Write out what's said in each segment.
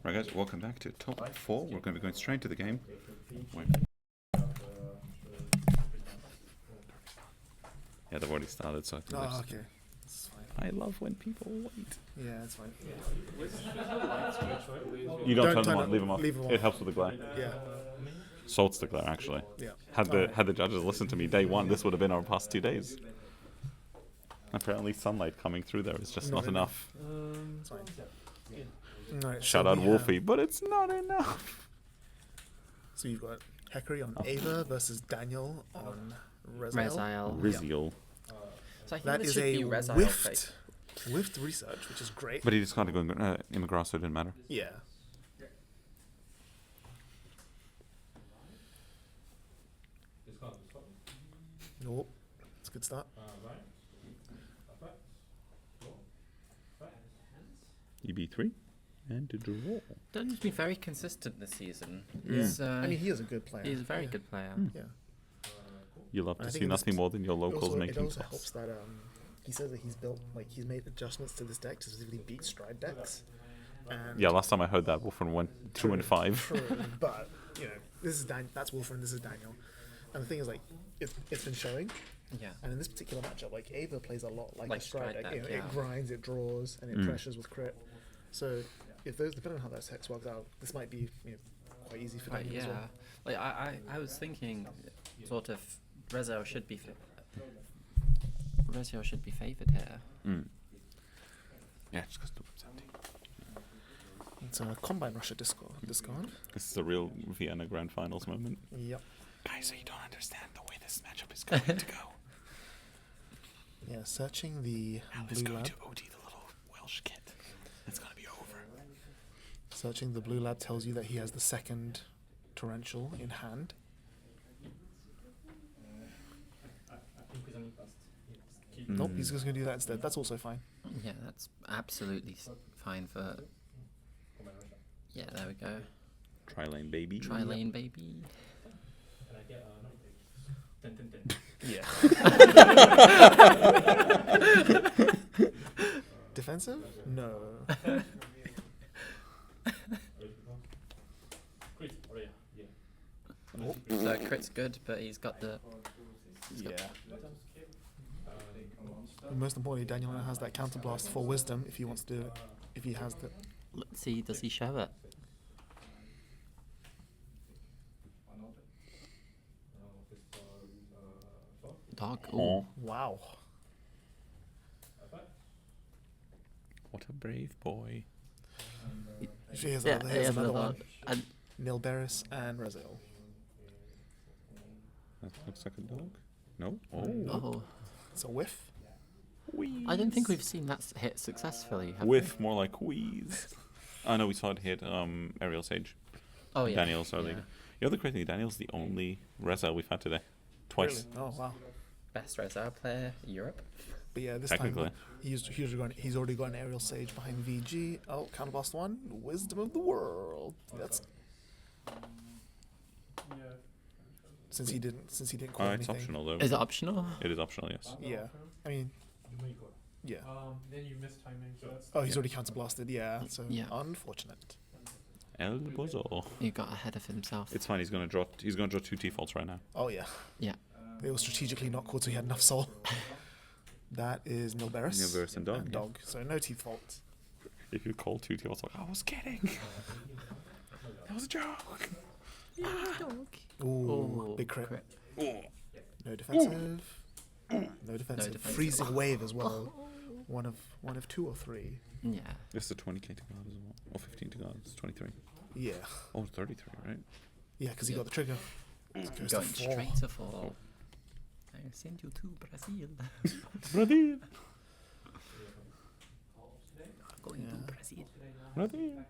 Right, guys, welcome back to Top 4. We're going to be going straight to the game. Wait. Yeah, they've already started, so I think Oh, okay. It's fine. I love when people wait. Yeah, it's fine. You don't Don't turn them turn on, it- leave them off. leave them It off. helps with the glare. Yeah, Salts the glare, actually. yeah. Had the judges listened to me day one, this would have been our past 2 days. Apparently sunlight coming through there is just not enough. It's fine. Alright, Shout so out we Wolfie, have- but it's not enough. So you've got Hecari on Eva versus Daniel on Rezael. Rezael. Riziel. So I think That this is should a be Rezael whiffed research, which is great. But he just got to go in the grass, so it didn't matter. Yeah. Nope. It's a good start. EB3 and a draw. Daniel's been very consistent this season. Yeah. He's, I mean, he is a good player. he's a very yeah. good player. Yeah. You love I to think see it nothing was- more than your locals It making also fuss. helps that he says that he's made adjustments to this deck to specifically beat stride decks. And Yeah, last time I heard that, Wolfen went 2 and 5. True, but you know, this is that's Wolfram, this is Daniel, and the thing is, like, it's been showing, Yeah. and in this particular matchup, like, Ava plays a lot like Like a stride stride deck. You know, deck, yeah. it grinds, it draws, and it pressures with crit. So if those, depending on how those hex works out, this might be quite easy for Daniel Yeah. as well. Like I was thinking, sort of, Rezael should be favoured here. Yeah, just because the room's empty. It's a Combine Russia discard. This is a real Vienna Grand Finals moment. Yep. Guys, so you don't understand the way this matchup is going to go. Yeah, searching the Let's blue go lab. to OD the little Welsh kid. It's going to be over. Searching the blue lab tells you that he has the second torrential in hand. Nope, he's just going to do that instead. That's also fine. Yeah, that's absolutely fine for. Yeah, there we go. Tri-lane, baby. Tri-lane, baby. Yeah. Defensive? No. So crit's good, but he's got the. Yeah. And most importantly, Daniel now has that counterblast for wisdom if he wants to do it. If he has the. Let's see, does he show it? Dog. Ooh. Oh, Wow. what a brave boy. Here's Yeah, another, he here's has another another one. And Nilberis and Rezael. That looks like a dog. No? Oh. oh, It's a whiff. I don't think we've seen that hit successfully. Have With more like wheeze. I know we saw it hit Aerial Sage. we? Oh yeah. Daniel's early. Yeah. The other crazy thing, Daniel's the only Rezael we've had today. Twice. Really? Oh wow. Best Rezael player in Europe. But yeah, this Technically. time he's already got an Aerial Sage behind VG. Oh, counterblast one. Wisdom of the world. That's since he didn't call It's anything. optional though. Is it optional? It is optional, yes. Yeah. I mean. Yeah. Then you missed timing, so that's Oh, he's already counterblasted. Yeah. So Yeah. unfortunate. El Bozo. He got ahead of himself. It's fine. He's gonna draw 2 T-faults right now. Oh yeah. Yeah. It was strategically not called, so he had enough soul. That is Nilberis. Nilberis and dog, And yeah. dog. So no teeth fault. If you call 2 T-faults, like I was kidding. That was a joke. Ooh, Ooh, big crit. Oh. No defensive. No defensive. defensive. Freezing wave as well. One of 2 or 3. Yeah. This is a 20k to guard as well. Or 15 to guard. It's 23. Yeah. Oh, 33, right? Yeah, because he got the trigger. Goes to Going 4. straight to 4. I send you to Brazil. Brazil. Going Yeah. to Brazil. Brazil.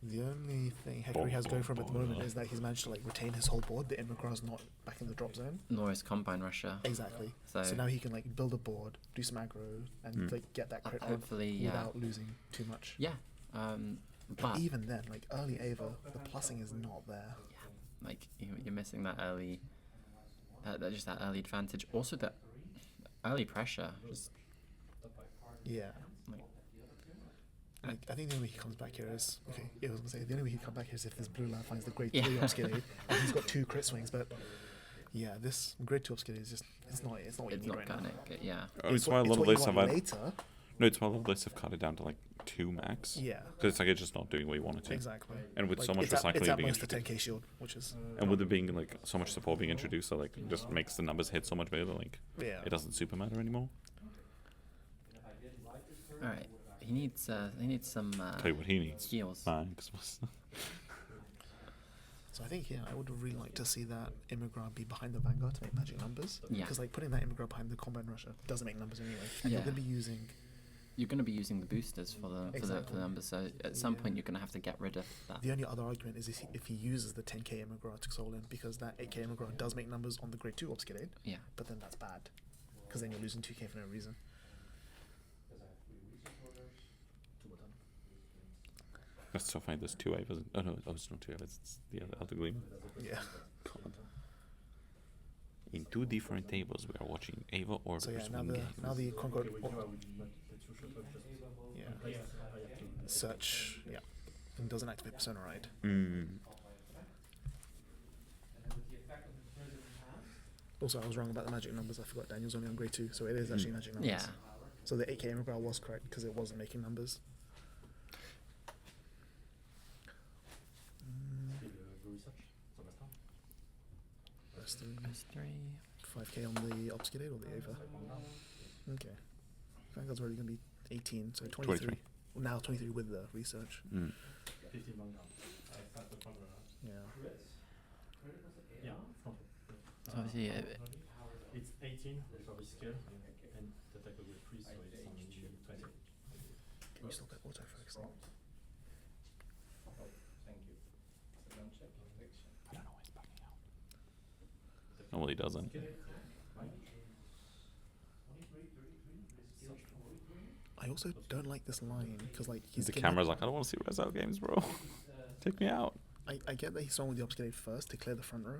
The only thing Hecari has going for him at the moment is that he's managed to retain his whole board. The Immigrant's not back in the drop zone. Nor is Combine Russia. Exactly. So, So now he can build a board, do some aggro, and get that crit hopefully, yeah. without losing too much. Yeah. But Even then, early Ava, the plussing is not there. you're missing that early, just that early advantage. Also, that early pressure. Just Yeah. like Like, I think the only way he comes back here is I was gonna say the only way he comes back here is if this blue lad finds the grade Yeah. 3 upscale and he's got 2 crit swings. But yeah, this grade 2 upscale is just it's not what It's you need not right gonna now. get, yeah. Oh, it's why a lot of what you lists have want had. later. No, it's why a lot of lists have cut it down to like 2 max. Yeah, Because it's like it's just not doing what you want it to. exactly. And with Like, so much it's recycling it's at being most a introduced, 10k shield, which is and with it being like so much support being introduced, so like it just makes the numbers hit so much better. Like yeah. it doesn't super matter anymore. All right. He needs some Tell you what he needs. heals. Thanks. So I think I would really like to see that Immigrant be behind the Vanguard to make magic numbers. Yeah. Because like putting that Immigrant behind the Combine Rusher doesn't make numbers anyway, and Yeah. you're going to be using You're going to be using the boosters for the Exactly. numbers, so at some point you're going to have to get rid of that. the only other argument is if he uses the 10k Immigrant to soul in, because that 8k Immigrant does make numbers on the grade 2 obscurate, Yeah. but then that's bad because then you're losing 2k for no reason. That's so funny. There's 2 Evas. Oh no, it's not 2 Evas. It's the other Gleam. Yeah. God. In 2 different tables, we are watching Eva orders So yeah, win now games. the Concord. Yeah. Search. Yeah. And doesn't activate Persona right. Also, I was wrong about the magic numbers. I forgot Daniel's only on grade 2, so it is actually magic numbers. Yeah. So the 8k Immigrant was correct because it wasn't making numbers. Rest in That's 3. 5k on the obscurate or the Eva. Okay. Vanguard's already going to be 18, so 23. 23. Well, now 23 with the research. Mm. Yeah. So obviously, It's 18 for this skill, and the attack will be 3, so it's only 20. Can you stop that autofocusing? I don't know why it's bugging out. No, well, he doesn't. I also don't like this line because like he's The giving- camera's like, I don't want to see Rezael games, bro. Take me out. I get that he's starting with the obscurate first to clear the front row,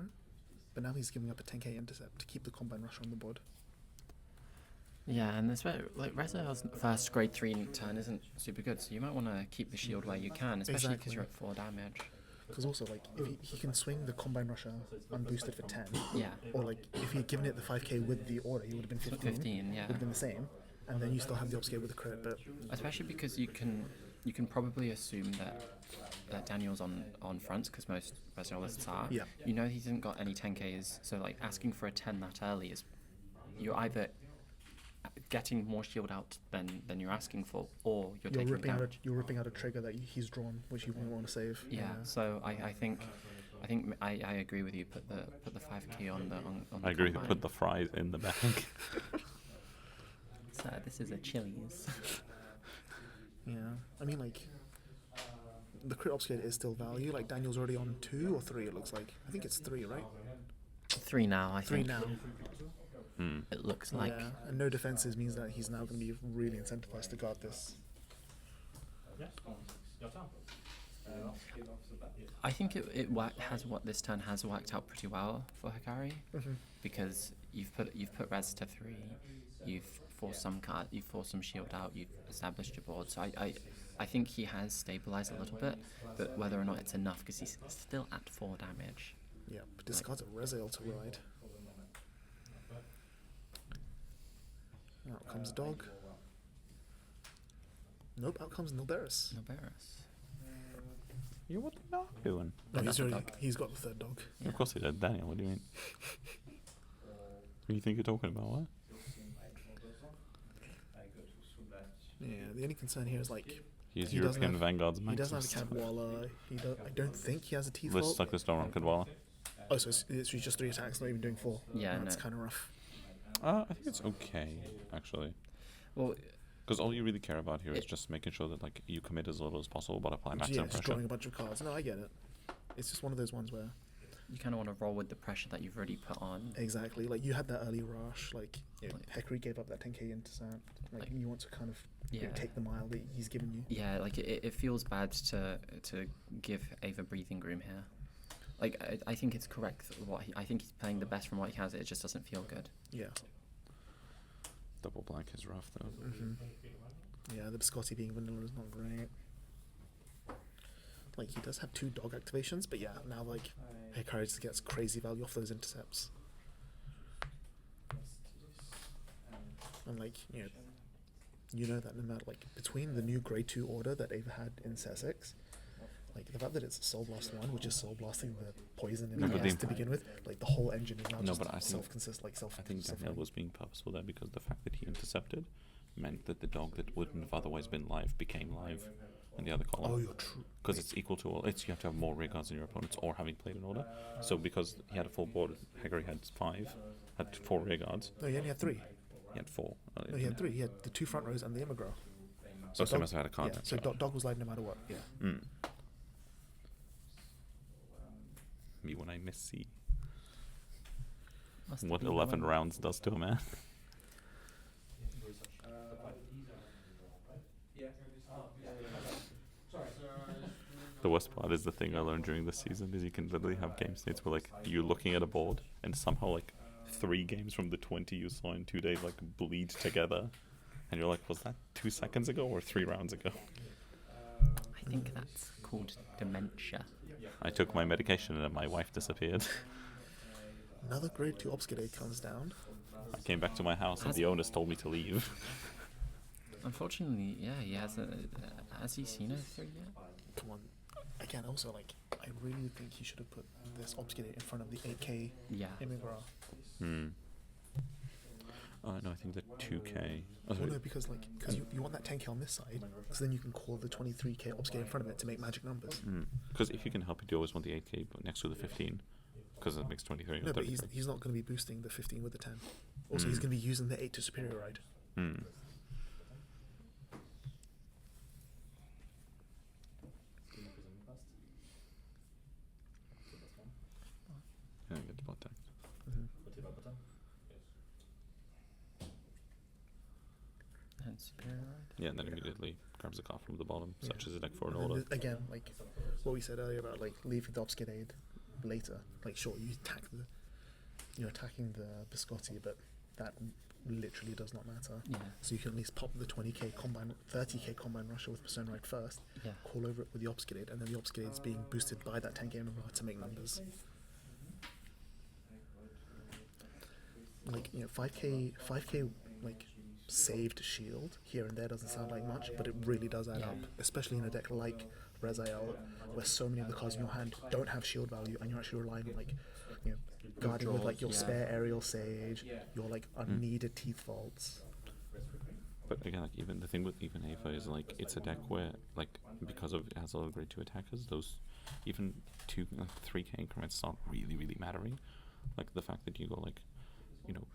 but now he's giving up a 10k intercept to keep the Combine Rusher on the board. yeah, and this like Rezael's first grade 3 turn isn't super good, so you might want to keep the shield where you can, especially because Exactly. you're at 4 damage. Because also like if he can swing the Combine Rusher unboosted for 10, Yeah. or like if he had given it the 5k with the order, he would have been 15. 15, yeah. Would have been the same, and then you still have the obscurate with the crit, but Especially because you can probably assume that Daniel's on fronts, because most Rezael lists are. Yeah. You know he hasn't got any 10Ks, so like asking for a 10 that early is you're either getting more shield out than you're asking for, or you're taking damage. you're ripping out a trigger that he's drawn, which you won't want to save. Yeah. So I think I agree with you. Put the 5k on the I agree. combine. Put the fries in the bag. So this is a Chili's. Yeah, I mean like the crit obscurate is still value. Like Daniel's already on 2 or 3. It looks like I think it's 3, right? 3 now, I 3 think. now. It looks like. Yeah, and no defenses means that he's now going to be really incentivized to guard this. I think this turn has worked out pretty well for Hecari, because you've put res to 3, you've forced some shield out, you've established your board. So I think he has stabilized a little bit, but whether or not it's enough, because he's still at 4 damage. Yeah, but discards a Rezael to ride. Out comes Dog. Nope, out comes Nilberis. Noberus. You what the dog doing? No, Another dog. he's got the 3rd dog. Yeah. Of course he did. Daniel, what do you mean? What do you think you're talking about? What? Yeah, the only concern here is like He's He doesn't European have- Vanguard's he doesn't have a maximum. Cadwalla. I don't think he has a Teeth Lists Vault. like this don't run Cadwalla. Oh, so it's just 3 attacks, not even doing 4. Yeah, That's no. kind of rough. I think it's okay, actually. Well, Because all you really care about here is just making sure that like you commit as little as possible, but apply Yeah, maximum just pressure. drawing a bunch of cards. No, I get it. It's just one of those ones where you kind of want to roll with the pressure that you've already put on. exactly like you had that early rush, like Like- Hecari gave up that 10k intercept. Like you want to kind of Yeah. take the mile that he's given you. Yeah, like it feels bad to give Ava breathing room here. Like I think it's correct I think he's playing the best from what he has. It just doesn't feel good. Yeah. Double blank is rough though. Yeah, the Biscotti being vanilla is not great. Like, he does have 2 dog activations, but yeah, now, like, Hecari just gets crazy value off those intercepts. And, like, you know that no matter, like, between the new grade 2 order that Eva had in set 6, like, the fact that it's Soul Blast 1, which is Soul Blasting the poison in the to begin with, like, the whole engine is now just self-consist, like, I think Daniel was being purposeful there because the fact that he intercepted meant that the dog that wouldn't have otherwise been live became live in the other column. Oh, you're true. Because it's equal to all. You have to have more rear guards than your opponents or having played an order. So because he had a full board, Hecari had 4 rear guards. No, he only had 3. He had 4. No, he had 3. He had the 2 front rows and the Immigrant. So he must have had a card. Yeah, so dog was live no matter what. Yeah. Me when I miss C. Must What be 11 one. rounds does to a man. The worst part is the thing I learned during the season is you can literally have game states where like you're looking at a board and somehow like 3 games from the 20 you saw in 2 days like bleed together, and you're like, was that 2 seconds ago or 3 rounds ago? I think that's called dementia. I took my medication and my wife disappeared. Another grade 2 Obscurate comes down. I came back to my house and the owners told me to leave. Unfortunately, yeah, he has he seen a 3 yet? Come on. Again, also, like, I really think he should have put this Obscurate in front of the 8K Yeah. Immigrant. No, I think the 2K. Oh, Well, no, because you want that 10K on this side, so then you can call the 23K Obscurate in front of it to make magic numbers. Because if you can help it, you always want the 8K but next to the 15. Because it makes 23. No, but he's not going to be boosting the 15 with the 10. Also, he's going to be using the 8 to Superior Ride. Yeah, get the bot deck. And superior ride. Yeah, and then immediately grabs a card from the bottom, Yeah. such as a deck for an And then order. again, like what we said earlier about like leaving the Obscurate later. Like, sure, you're attacking the Biscotti, but that literally does not matter. Yeah. So you can at least pop the 20K combine, 30K combine rusher with Persona Ride first, Yeah. call over it with the Obscurate, and then the Obscurate is being boosted by that 10K MMR to make numbers. Like, 5K like saved shield here and there doesn't sound like much, but it really does add up, especially in a deck like Rezael, where so many of the cards in your hand don't have shield value, and you're actually relying on like, guarding with like your spare aerial sage, your like unneeded teeth vaults. But again, like even the thing with even Eva is like it's a deck where like because of it has a lot of grade 2 attackers, those even 3K increments start really mattering. Like the fact that you go like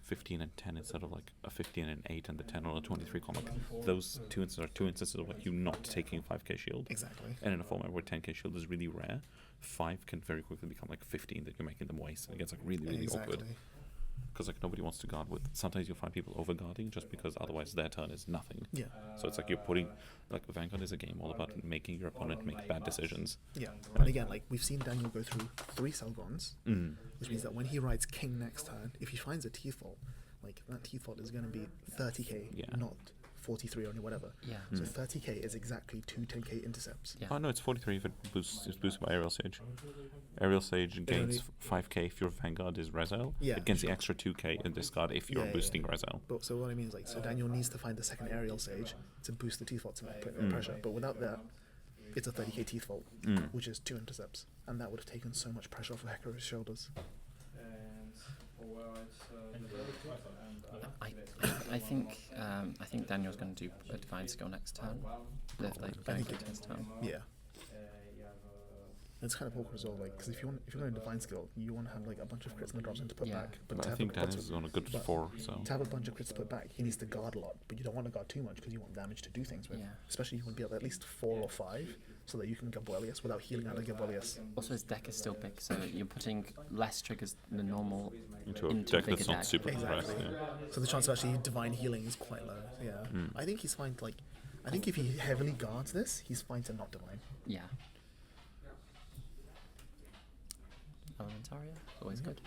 15 and 10 instead of like a 15 and 8 and the 10 on a 23 column. Like, those 2 instances are 2 instances of like you not taking 5K shield. Exactly. And in a format where 10K shield is really rare, 5 can very quickly become like 15 that you're making them waste, and it gets like really awkward. Because like nobody wants to guard with. Sometimes you'll find people over guarding just because otherwise their turn is nothing. Yeah. So it's like you're putting like Vanguard is a game all about making your opponent make bad decisions. Yeah. And again, like we've seen Daniel go through 3 Selgons, which means that when he rides King next turn, if he finds a teeth vault, like that teeth vault is going to be 30K, not 43 or whatever. Yeah. So 30K is exactly 2 10K intercepts. Yeah. Oh no, it's 43 if it's boosted by Aerial Sage. Aerial Sage gains 5K if your Vanguard is Rezael. Yeah, It gains the extra 2K in this card if you're boosting Rezael. But so what I mean is like, so Daniel needs to find the second aerial sage to boost the teeth vault to put pressure. But without that, it's a 30K teeth vault, which is 2 intercepts, and that would have taken so much pressure off of Hecari's shoulders. I think Daniel's going to do a divine skill next turn. Very good his turn. Yeah. It's kind of awkward as well, like, because if you're going to divine skill, you want to have like a bunch of crits and drops in to put back. But I think Daniel's on a good 4, so to have a bunch of crits to put back, he needs to guard a lot, but you don't want to guard too much because you want damage to do things with. Yeah. Especially you want to be at least 4 or 5, so that you can Gabuelius without healing out of Gabuelius. Also, his deck is still big, so you're putting less triggers than normal into a into deck a bigger that's not super compressed. Exactly. Yeah. So the chance of actually divine healing is quite low. Yeah. I think he's fine. Like, I think if he heavily guards this, he's fine to not divine. Yeah. Elementaria, always good.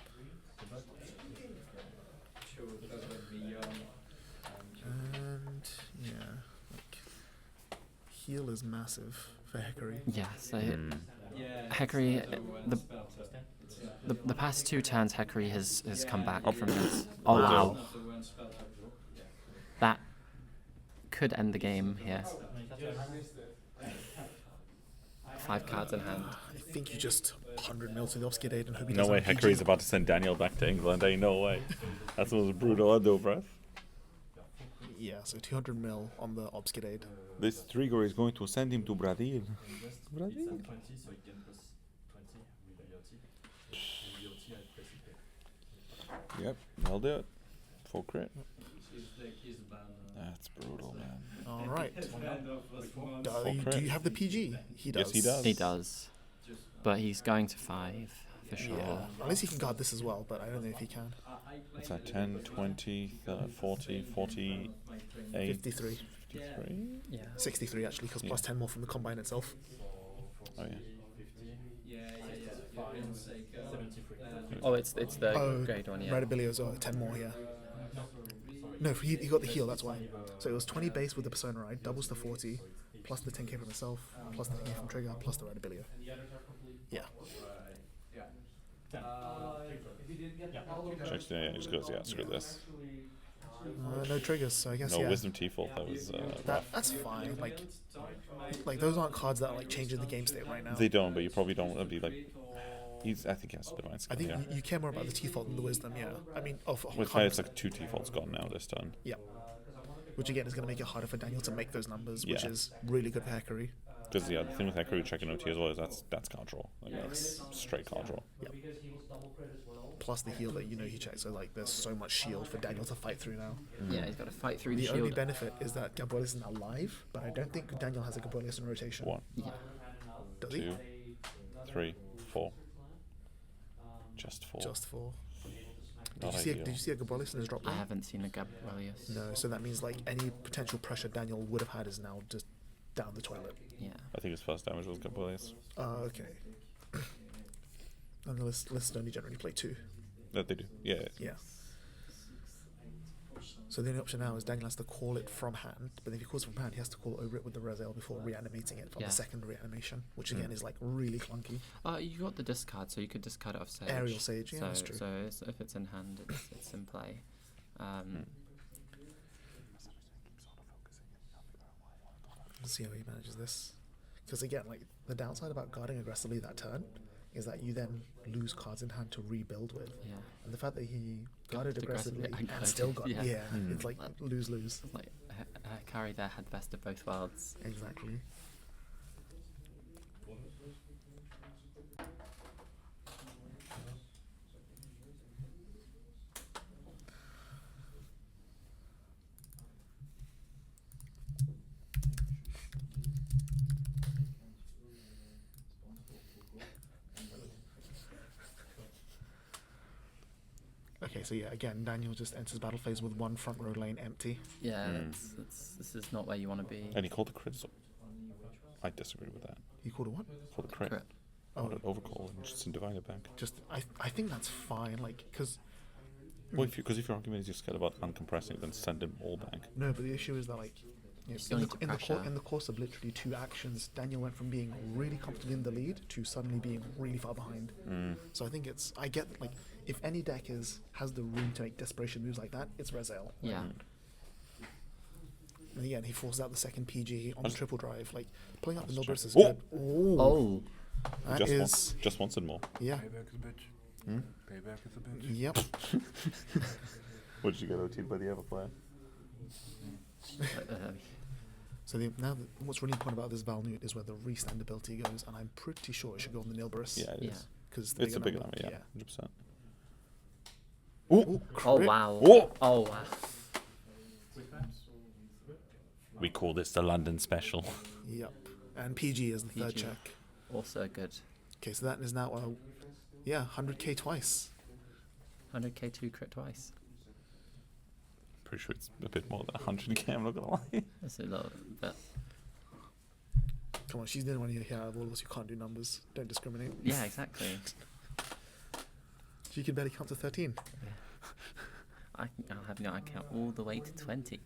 And yeah, like heal is massive for Hecari. Yeah, so Hecari, the past 2 turns, Hecari has come back from this. Oh wow, that could end the game here. 5 cards in hand. I think you just 100 mil to the Obscurate and hope he No doesn't way, have Hecari's PG. about to send Daniel back to England. Ain't no way. That's the most brutal undo, bruv. Yeah, so 200 mil on the Obscurate. This trigger is going to send him to Brazil. It's at 20, so it gains plus 20 with IoT. And IoT at plus Yep, I'll do it. Full crit. That's brutal, man. All right. Full Do crit. you have the PG? He does. Yes, he does. He does, but he's going to 5 for sure. Yeah. Unless he can guard this as well, but I don't know if he can. What's that? 10, 20, 30, 40, 48, 53. 53? Yeah. 63 actually, because Yeah. plus 10 more from the combine itself. Oh, yeah. 73. Oh, it's the Oh, grade one, yeah. Radabilio's 10 more, yeah. No, he got the heal, that's why. So it was 20 base with the Persona Ride, doubles to 40, plus the 10k from himself, plus the 10k from Trigger, plus the Radabilio. Yeah. Checks, yeah, he just goes, yeah, screw this. No triggers, so I guess, No yeah. Wisdom T-Fault, that was rough. That's fine. Like those aren't cards that are like changing the game state right now. They don't, but you probably don't be like... I think he has Divine I Skill, think yeah. you care more about the T-Fault than the Wisdom, yeah. I mean, With fair, it's like 2 T-Faults gone now this turn. yeah. Which again is going to make it harder for Daniel to make those numbers, which Yeah. is really good for Hecari. Because, yeah, the thing with Hecari checking OT as well is that's card draw. Like, that's straight card draw. Yep. Plus the heal that he checks, so like there's so much shield for Daniel to fight through now. Yeah, he's got to fight through the The only shield. benefit is that Gabriel is now live, but I don't think Daniel has a Gabriel in rotation. 1, Yeah. Does he? 2, 3, 4. Just 4. Just 4. Not Did you see a Gabriel in his drop I down? haven't seen a Gabrielius. No, so that means like any potential pressure Daniel would have had is now just down the toilet. Yeah. I think his first damage was Gabrielius. Okay. And the list only generally play 2. That they do. Yeah. Yeah. So the only option now is Daniel has to call it from hand, but if he calls it from hand, he has to call over it with the Rezael before reanimating it from Yeah. the second reanimation, which again is like really clunky. You got the discard, so you could discard it off Sage. Aerial Sage, yeah, so, that's true. So if it's in hand, it's in play. Let's see how he manages this. Because again, like the downside about guarding aggressively that turn is that you then lose cards in hand to rebuild with. Yeah. And the fact that he guarded aggressively aggressively and still got yeah. it's like lose-lose. Like Hecari there had best of both worlds. Exactly. Okay, so yeah, again, Daniel just enters battle phase with one front row lane empty. Yeah, this is not where you want to be. And he called the crit, so I disagree with that. He called a what? Called the crit. Crit. I would overcall and just divide it back. Just, I think that's fine, like, because... Well, if your argument is you're scared about uncompressing, then send him all back. No, but the issue is that, like, still need to pressure. in the course of literally 2 actions, Daniel went from being really comfortably in the lead to suddenly being really far behind. So I think I get, like, if any deck has the room to make desperation moves like that, it's Rezael. Yeah. And again, he forces out the second PG on the triple drive. Like, pulling out the Nilburs is Oh! good. Oh. That Just is... once, just once and more. Yeah. Payback is a bitch. Payback is a bitch. Yep. What did you get OT'd by the other player? So what's really important about this Valnute is where the restand ability goes, and I'm pretty sure it should go on the Nilburs. Yeah, it Yeah. is. Because It's a bigger number, yeah, 100%. Ooh, Oh crit. wow. Oh! Oh wow. We call this the London special. Yep. And PG is the third PG. check. Also good. Okay, so that is now, 100k twice. 100k 2 crit twice. Pretty sure it's a bit more than 100k, I'm not gonna lie. That's a little bit. Come on, she's the only one here out of all of us who can't do numbers. Don't discriminate. Yeah, exactly. She can barely count to 13. I'll have no account all the way to 20.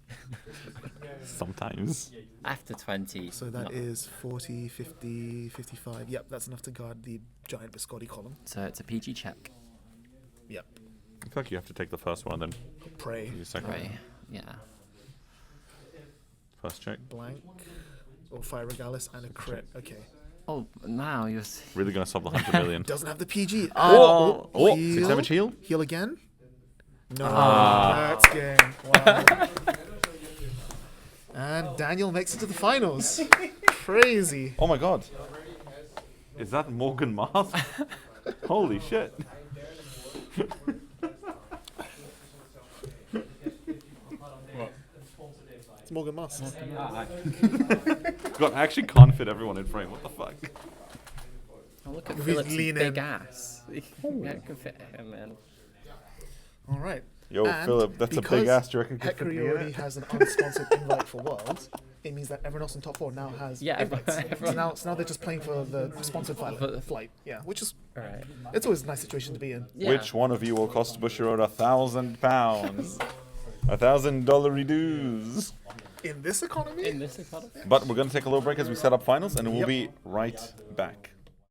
Sometimes. After 20. So that is 40, 50, 55. Yep, that's enough to guard the giant Viscotti column. So it's a PG check. Yep. I feel like you have to take the first one, then Pray. the second Right. one. Yeah. First check. Blank. Or Fire Regalis and a crit. Okay. Oh, now you're. Really gonna solve the 100 million. Doesn't have the PG. Oh, oh, heal. 6 damage heal. Heal again? No. Ah. That's game. Wow. And Daniel makes it to the finals. Crazy. Oh my god. Is that Morgan Mars? Holy shit. It's Morgan Moss. God, I actually can't fit everyone in frame. What the fuck? Oh, look at He's Philip's leaning. big ass. Yeah, can fit him, man. All right. Yo, And Philip, that's a big because ass. Do you reckon could fit Hecari me in already it? has an unsponsored invite for Worlds. It means that everyone else in top 4 now has Yeah, invites. everyone- So now they're just playing for the sponsored flight. Yeah, which is Alright. it's always a nice situation to be in. Yeah. Which one of you will cost Bushiroad £1,000? $1,000 dues. In this economy? In this economy? But we're gonna take a little break as we set up finals, and we'll Yep. be right back.